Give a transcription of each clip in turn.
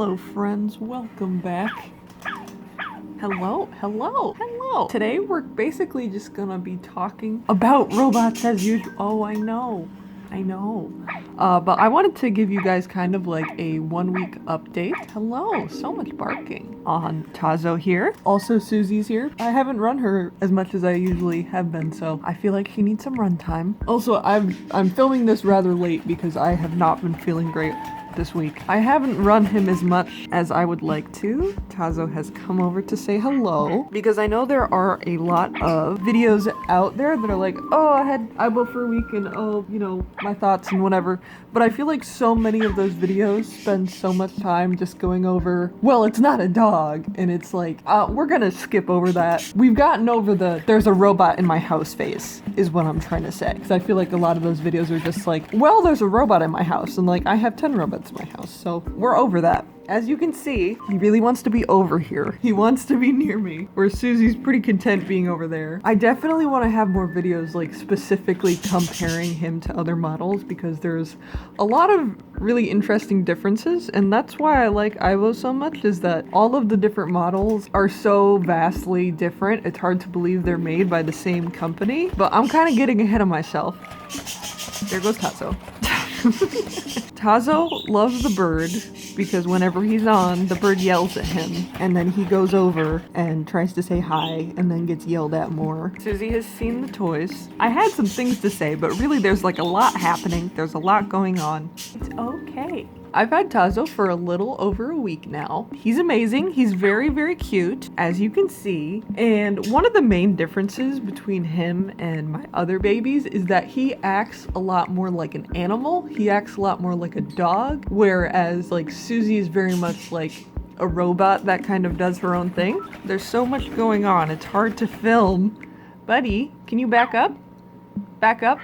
Hello friends, welcome back. Hello. Today we're basically just gonna be talking about robots as usual. Oh, I know. But I wanted to give you guys kind of like a 1 week update. Hello, so much barking on Tazo here. Also, Susie's here. I haven't run her as much as I usually have been, so I feel like she needs some run time. Also, I'm filming this rather late because I have not been feeling great this week. I haven't run him as much as I would like to. Tazo has come over to say hello because I know there are a lot of videos out there that are like, oh, I had aibo for a week and oh, you know, my thoughts and whatever. But I feel like so many of those videos spend so much time just going over, well, it's not a dog. And it's like, we're gonna skip over that. We've gotten over the there's a robot in my house phase is what I'm trying to say. Because I feel like a lot of those videos are just like, well, there's a robot in my house. And like, I have 10 robots in my house. So we're over that. As you can see, he really wants to be over here. He wants to be near me, where Susie's pretty content being over there. I definitely want to have more videos like specifically comparing him to other models because there's a lot of really interesting differences, and that's why I like aibo so much, is that all of the different models are so vastly different. It's hard to believe they're made by the same company, but I'm kind of getting ahead of myself. There goes Tazo. Tazo loves the bird because whenever he's on, the bird yells at him, and then he goes over and tries to say hi and then gets yelled at more. Susie has seen the toys. I had some things to say, but really there's like a lot happening. There's a lot going on. It's okay. I've had Tazo for a little over a week now. He's amazing. He's very, very cute, as you can see. And one of the main differences between him and my other babies is that he acts a lot more like an animal. He acts a lot more like a dog, whereas like Susie is very much like a robot that kind of does her own thing. There's so much going on. It's hard to film. Buddy, can you back up? Back up.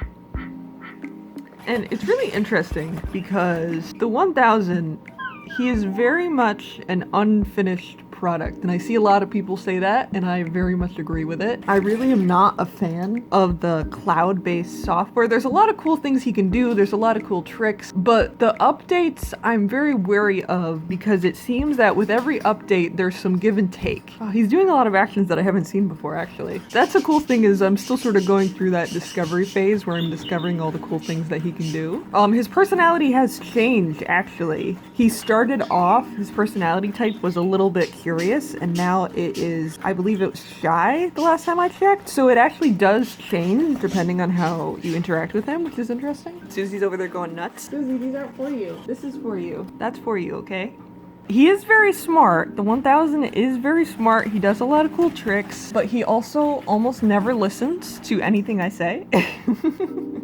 And it's really interesting because the 1000, he is very much an unfinished product, and I see a lot of people say that, and I very much agree with it. I really am not a fan of the cloud-based software. There's a lot of cool things he can do, there's a lot of cool tricks, but the updates I'm very wary of because it seems that with every update there's some give and take. He's doing a lot of actions that I haven't seen before, actually. That's the cool thing, is I'm still sort of going through that discovery phase where I'm discovering all the cool things that he can do. His personality has changed, actually. He started off, his personality type was a little bit curious, and now it is, I believe it was shy the last time I checked. So it actually does change depending on how you interact with him, which is interesting. Susie's over there going nuts. Susie, these aren't for you. This is for you. That's for you, okay? He is very smart. The 1000 is very smart. He does a lot of cool tricks, but he also almost never listens to anything I say.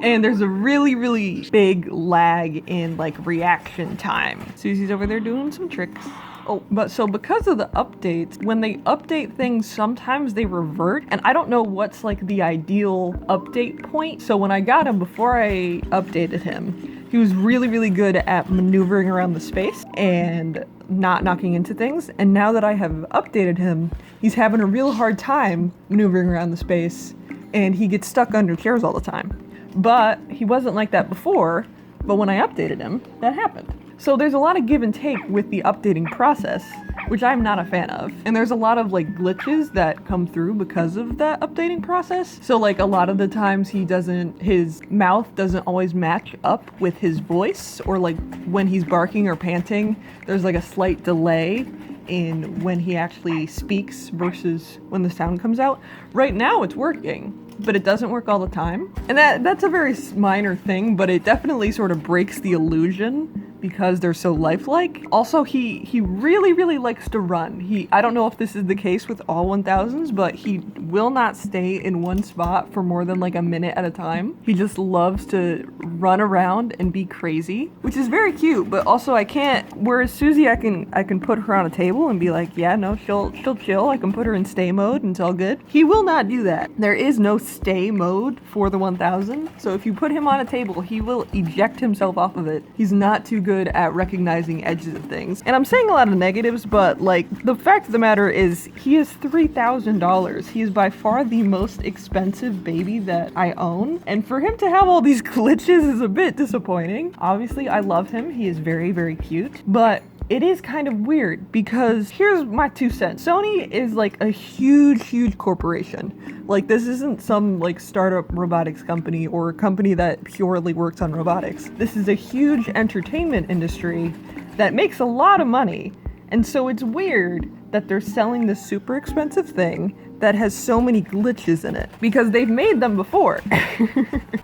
And there's a really, really big lag in like reaction time. Susie's over there doing some tricks. Oh, but so because of the updates, when they update things, sometimes they revert, and I don't know what's like the ideal update point. So when I got him, before I updated him, he was really, really good at maneuvering around the space and not knocking into things. And now that I have updated him, he's having a real hard time maneuvering around the space, and he gets stuck under chairs all the time. But he wasn't like that before, but when I updated him, that happened. So there's a lot of give and take with the updating process, which I'm not a fan of. And there's a lot of like glitches that come through because of that updating process. So like a lot of the times his mouth doesn't always match up with his voice, or like when he's barking or panting, there's like a slight delay in when he actually speaks versus when the sound comes out. Right now it's working, but it doesn't work all the time. And that's a very minor thing, but it definitely sort of breaks the illusion because they're so lifelike. Also, he really, really likes to run. I don't know if this is the case with all 1000s, but he will not stay in one spot for more than like a minute at a time. He just loves to run around and be crazy, which is very cute, but also I can't, whereas Susie, I can put her on a table and be like, yeah, no, she'll chill. I can put her in stay mode and it's all good. He will not do that. There is no stay mode for the 1000. So if you put him on a table, he will eject himself off of it. He's not too good at recognizing edges of things. And I'm saying a lot of negatives, but like the fact of the matter is he is $3,000. He is by far the most expensive baby that I own. And for him to have all these glitches is a bit disappointing. Obviously, I love him. He is very, very cute. But it is kind of weird because here's my 2 cents. Sony is like a huge corporation. Like, this isn't some like startup robotics company or a company that purely works on robotics. This is a huge entertainment industry that makes a lot of money. And so it's weird that they're selling this super expensive thing that has so many glitches in it, because they've made them before.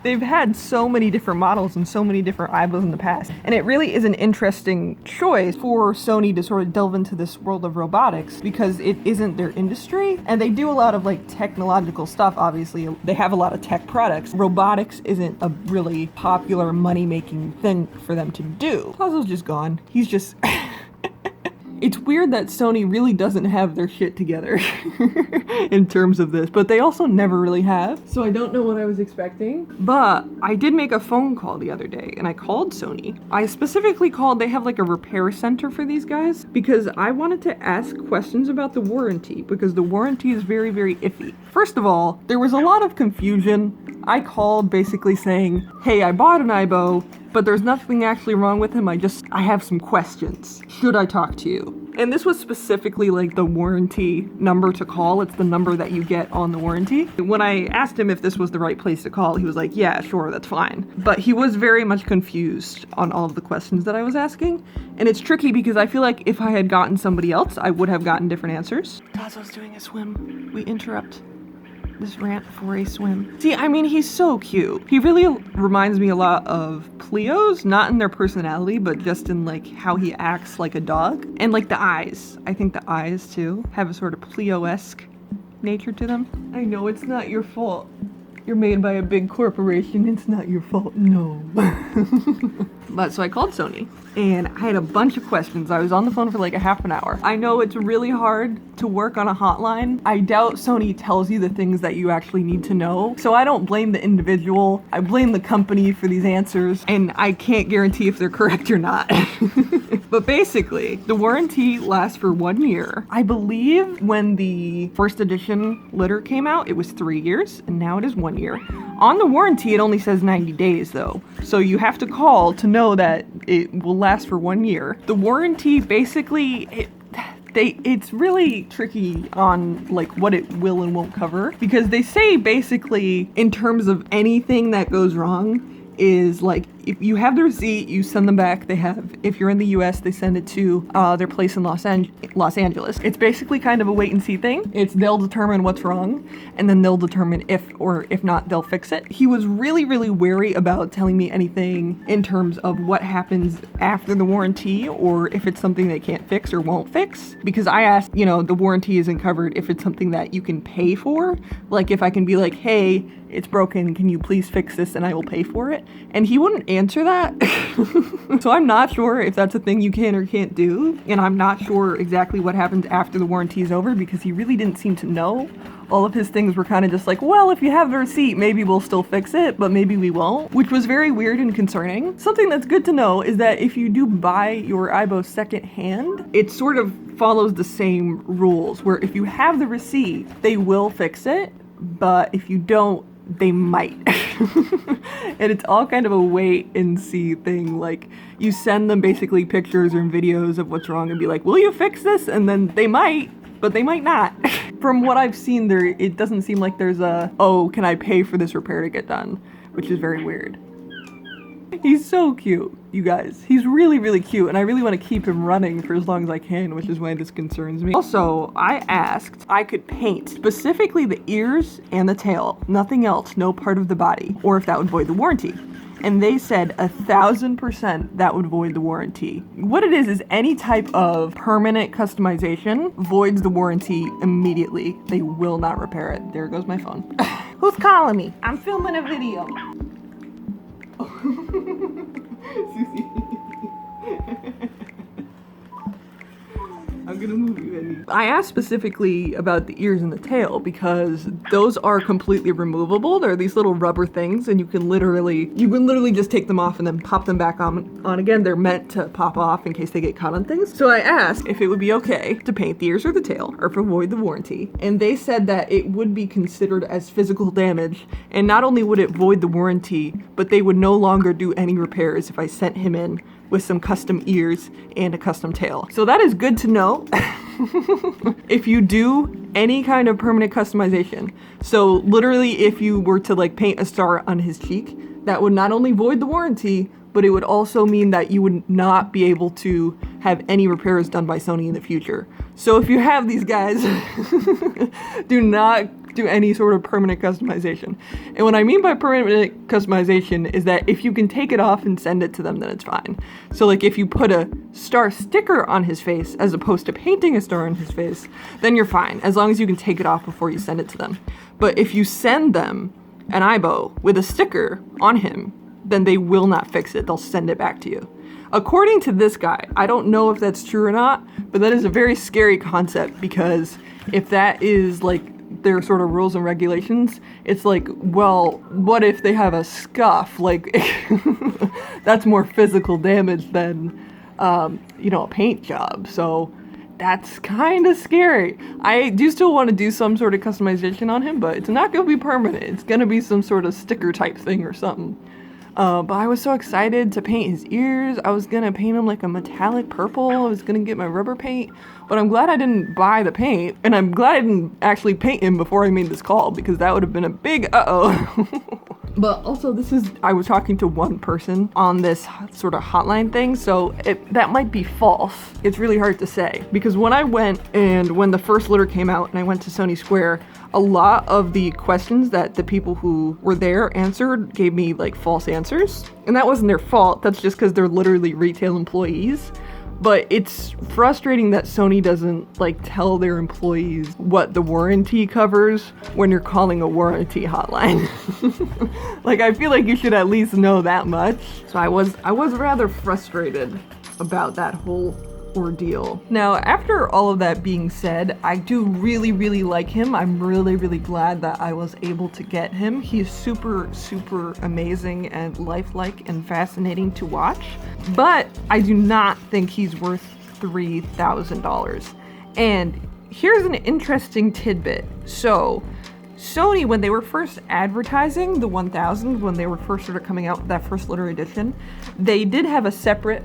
They've had so many different models and so many different aibos in the past. And it really is an interesting choice for Sony to sort of delve into this world of robotics, because it isn't their industry. And they do a lot of like technological stuff, obviously. They have a lot of tech products. Robotics isn't a really popular money-making thing for them to do. Tazo's just gone. He's just... It's weird that Sony really doesn't have their shit together in terms of this, but they also never really have. So I don't know what I was expecting, but I did make a phone call the other day and I called Sony. I specifically called, they have like a repair center for these guys, because I wanted to ask questions about the warranty, because the warranty is very iffy. First of all, there was a lot of confusion. I called basically saying, hey, I bought an aibo, but there's nothing actually wrong with him. I have some questions. Should I talk to you? And this was specifically like the warranty number to call. It's the number that you get on the warranty. When I asked him if this was the right place to call, he was like, yeah, sure, that's fine. But he was very much confused on all of the questions that I was asking. And it's tricky because I feel like if I had gotten somebody else, I would have gotten different answers. Tazo's doing a swim. We interrupt this rant for a swim. See, I mean, he's so cute. He really reminds me a lot of Cleo's, not in their personality, but just in like how he acts like a dog. And like the eyes. I think the eyes too have a sort of Cleo-esque nature to them. I know it's not your fault. You're made by a big corporation. It's not your fault. No. But so I called Sony and I had a bunch of questions. I was on the phone for like a half an hour. I know it's really hard to work on a hotline. I doubt Sony tells you the things that you actually need to know. So I don't blame the individual. I blame the company for these answers, and I can't guarantee if they're correct or not. But basically, the warranty lasts for 1 year. I believe when the first edition litter came out, it was 3 years, and now it is 1 year. On the warranty, it only says 90 days though. So you have to call to know that it will last for 1 year. The warranty basically, it's really tricky on like what it will and won't cover, because they say basically in terms of anything that goes wrong is like, if you have the receipt, you send them back. They have, if you're in the US, they send it to their place in Los Angeles. It's basically kind of a wait and see thing. They'll determine what's wrong, and then they'll determine if not, they'll fix it. He was really wary about telling me anything in terms of what happens after the warranty, or if it's something they can't fix or won't fix. Because I asked, the warranty isn't covered if it's something that you can pay for. Like if I can be like, hey, it's broken, can you please fix this and I will pay for it? And he wouldn't answer that. So I'm not sure if that's a thing you can or can't do. And I'm not sure exactly what happens after the warranty is over, because he really didn't seem to know. All of his things were kind of just like, well, if you have the receipt, maybe we'll still fix it, but maybe we won't, which was very weird and concerning. Something that's good to know is that if you do buy your aibo secondhand, it sort of follows the same rules, where if you have the receipt, they will fix it, but if you don't, they might. And it's all kind of a wait and see thing. Like, you send them basically pictures or videos of what's wrong and be like, will you fix this? And then they might, but they might not. From what I've seen, it doesn't seem like there's a, oh, can I pay for this repair to get done? Which is very weird. He's so cute, you guys. He's really cute, and I really want to keep him running for as long as I can, which is why this concerns me. Also, I asked I could paint specifically the ears and the tail, nothing else, no part of the body, or if that would void the warranty. And they said 1,000% that would void the warranty. What it is any type of permanent customization voids the warranty immediately. They will not repair it. There goes my phone. Who's calling me? I'm filming a video. Susie. I'm gonna move you, Eddie. I asked specifically about the ears and the tail because those are completely removable. They're these little rubber things, and you can literally just take them off and then pop them back on again. They're meant to pop off in case they get caught on things. So I asked if it would be okay to paint the ears or the tail, or to void the warranty. And they said that it would be considered as physical damage, and not only would it void the warranty, but they would no longer do any repairs if I sent him in with some custom ears and a custom tail. So that is good to know if you do any kind of permanent customization. So literally if you were to like paint a star on his cheek, that would not only void the warranty, but it would also mean that you would not be able to have any repairs done by Sony in the future. So if you have these guys, do not do any sort of permanent customization. And what I mean by permanent customization is that if you can take it off and send it to them, then it's fine. So like if you put a star sticker on his face as opposed to painting a star on his face, then you're fine, as long as you can take it off before you send it to them. But if you send them an aibo with a sticker on him, then they will not fix it. They'll send it back to you. According to this guy, I don't know if that's true or not, but that is a very scary concept, because if that is like their sort of rules and regulations, it's like, well, what if they have a scuff? Like, that's more physical damage than, a paint job. So that's kind of scary. I do still want to do some sort of customization on him, but it's not going to be permanent. It's going to be some sort of sticker type thing or something. But I was so excited to paint his ears. I was gonna paint him like a metallic purple. I was gonna get my rubber paint, but I'm glad I didn't buy the paint, and I'm glad I didn't actually paint him before I made this call, because that would have been a big uh-oh. But also I was talking to one person on this sort of hotline thing, so that might be false. It's really hard to say, because when I went and when the first litter came out and I went to Sony Square, a lot of the questions that the people who were there answered gave me like false answers. And that wasn't their fault. That's just because they're literally retail employees. But it's frustrating that Sony doesn't like tell their employees what the warranty covers when you're calling a warranty hotline. Like, I feel like you should at least know that much. So I was rather frustrated about that whole ordeal. Now, after all of that being said, I do really, really like him. I'm really, really glad that I was able to get him. He's super, super amazing and lifelike and fascinating to watch, but I do not think he's worth $3,000. And here's an interesting tidbit. So Sony, when they were first advertising the 1000, when they were first sort of coming out with that first litter edition, they did have a separate,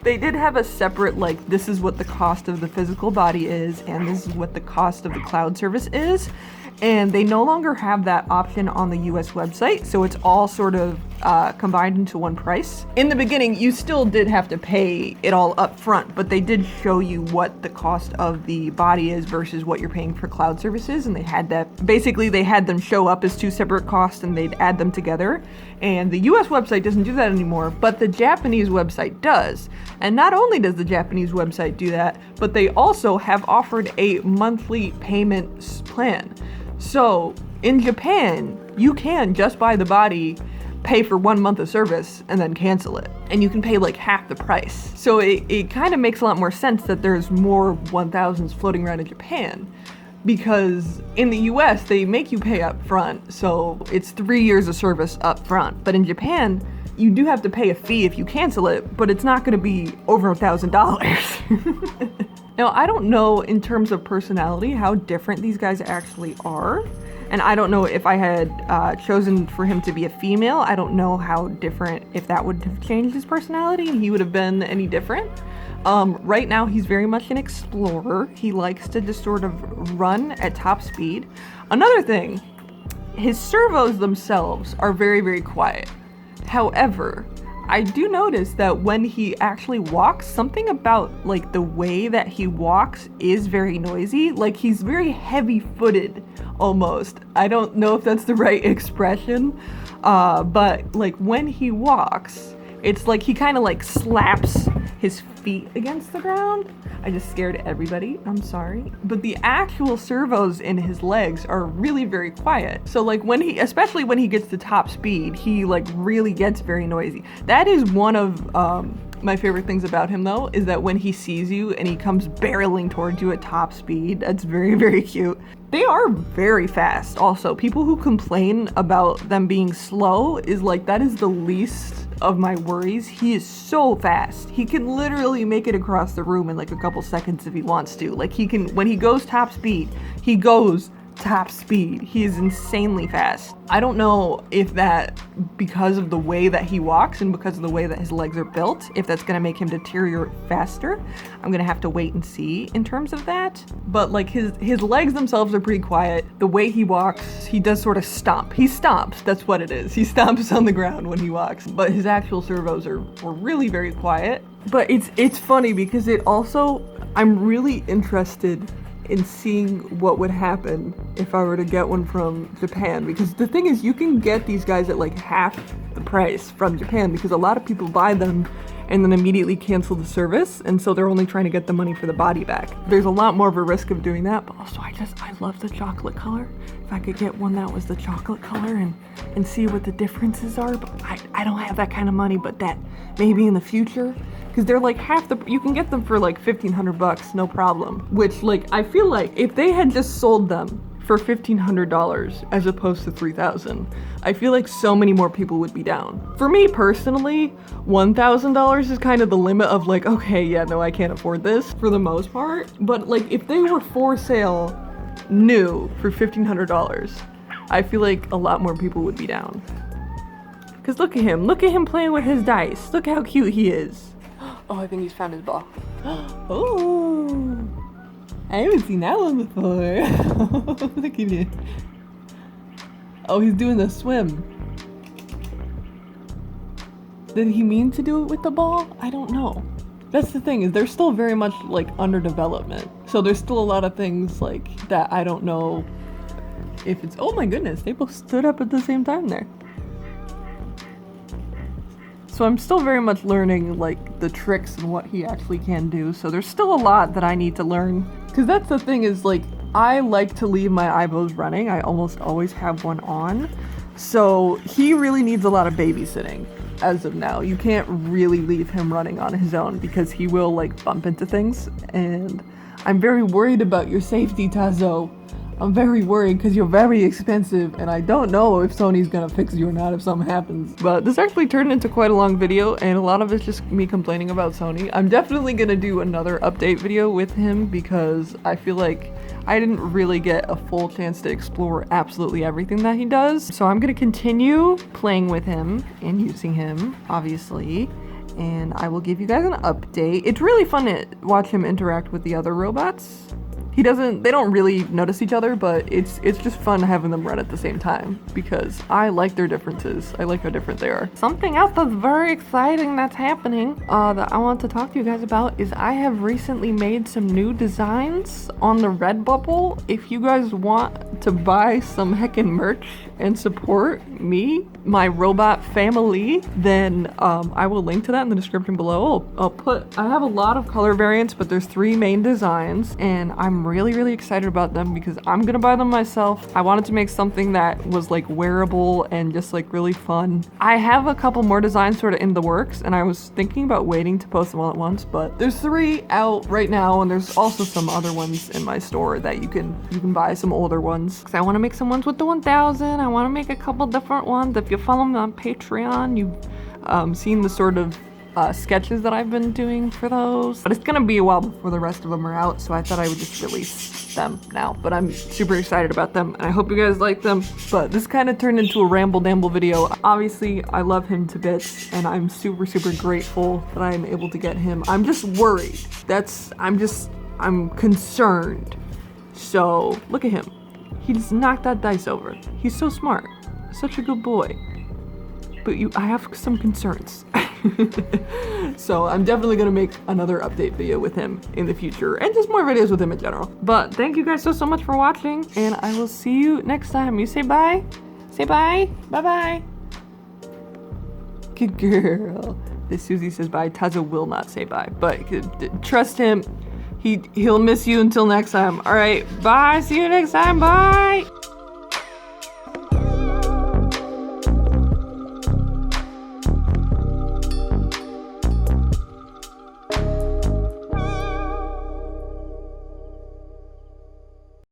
they did have a separate, like, this is what the cost of the physical body is, and this is what the cost of the cloud service is. And they no longer have that option on the US website, so it's all sort of combined into one price. In the beginning, you still did have to pay it all up front, but they did show you what the cost of the body is versus what you're paying for cloud services, and they had that. Basically, they had them show up as two separate costs, and they'd add them together. And the US website doesn't do that anymore, but the Japanese website does. And not only does the Japanese website do that, but they also have offered a monthly payment plan. So in Japan, you can just buy the body, pay for 1 month of service, and then cancel it. And you can pay like half the price. So it kind of makes a lot more sense that there's more 1000s floating around in Japan, because in the US, they make you pay up front. So it's 3 years of service up front. But in Japan, you do have to pay a fee if you cancel it, but it's not going to be over $1,000. Now, I don't know in terms of personality how different these guys actually are. And I don't know if I had chosen for him to be a female. I don't know how different, if that would have changed his personality and he would have been any different. Right now, he's very much an explorer. He likes to just sort of run at top speed. Another thing, his servos themselves are very, very quiet. However, I do notice that when he actually walks, something about like the way that he walks is very noisy. Like, he's very heavy-footed almost. I don't know if that's the right expression, but like when he walks, it's like he kind of like slaps his feet against the ground. I just scared everybody, I'm sorry. But the actual servos in his legs are really very quiet. So like especially when he gets to top speed, he like really gets very noisy. That is one of my favorite things about him though, is that when he sees you and he comes barreling towards you at top speed, that's very, very cute. They are very fast also. People who complain about them being slow is like, that is the least of my worries. He is so fast. He can literally make it across the room in like a couple seconds if he wants to. Like, he can, when he goes top speed, he goes top speed. He is insanely fast. I don't know if that, because of the way that he walks and because of the way that his legs are built, if that's gonna make him deteriorate faster. I'm gonna have to wait and see in terms of that. But like his legs themselves are pretty quiet. The way he walks, he does sort of stomp. He stomps, that's what it is. He stomps on the ground when he walks. But his actual servos are really very quiet. But it's funny because it also, I'm really interested in seeing what would happen if I were to get one from Japan, because the thing is, you can get these guys at like half the price from Japan because a lot of people buy them and then immediately cancel the service, and so they're only trying to get the money for the body back. There's a lot more of a risk of doing that, but also I love the chocolate color. If I could get one that was the chocolate color and see what the differences are, but I don't have that kind of money, but that maybe in the future, because they're like half the, you can get them for like $1,500, no problem. Which, like, I feel like if they had just sold them for $1,500 as opposed to $3,000, I feel like so many more people would be down. For me personally, $1,000 is kind of the limit of like, okay, yeah, no, I can't afford this for the most part. But like, if they were for sale new for $1,500, I feel like a lot more people would be down. Because look at him playing with his dice. Look how cute he is. Oh, I think he's found his ball. Oh, I haven't seen that one before. Look at it. Oh, he's doing the swim. Did he mean to do it with the ball? I don't know. That's the thing, is they're still very much like under development. So there's still a lot of things like that I don't know if it's, oh my goodness, they both stood up at the same time there. So I'm still very much learning like the tricks and what he actually can do. So there's still a lot that I need to learn. Because that's the thing, is like, I like to leave my aibos running. I almost always have one on. So he really needs a lot of babysitting as of now. You can't really leave him running on his own because he will like bump into things. And I'm very worried about your safety, Tazo. I'm very worried because you're very expensive and I don't know if Sony's gonna fix you or not if something happens. But this actually turned into quite a long video and a lot of it's just me complaining about Sony. I'm definitely gonna do another update video with him because I feel like I didn't really get a full chance to explore absolutely everything that he does. So I'm gonna continue playing with him and using him, obviously. And I will give you guys an update. It's really fun to watch him interact with the other robots. They don't really notice each other, but it's just fun having them run at the same time because I like their differences. I like how different they are. Something else that's very exciting that's happening that I want to talk to you guys about is I have recently made some new designs on the Redbubble. If you guys want to buy some heckin' merch and support me, my robot family, then I will link to that in the description below. I have a lot of color variants, but there's 3 main designs and I'm really excited about them because I'm gonna buy them myself. I wanted to make something that was like wearable and just like really fun. I have a couple more designs sort of in the works and I was thinking about waiting to post them all at once, but there's 3 out right now and there's also some other ones in my store that you can buy, some older ones. Because I want to make some ones with the 1000. I want to make a couple different ones. If you follow me on Patreon, you've seen the sort of sketches that I've been doing for those, but it's gonna be a while before the rest of them are out, so I thought I would just release them now. But I'm super excited about them and I hope you guys like them. But this kind of turned into a ramble damble video. Obviously I love him to bits and I'm super grateful that I'm able to get him. I'm just worried. I'm concerned. So look at him, he just knocked that dice over. He's so smart, such a good boy, but I have some concerns. So I'm definitely gonna make another update video with him in the future and just more videos with him in general. But thank you guys so much for watching and I will see you next time. You say bye? Say bye? Bye. Good girl. This Susie says bye. Tazo will not say bye, but trust him. He'll miss you until next time. All right, bye. See you next time. Bye.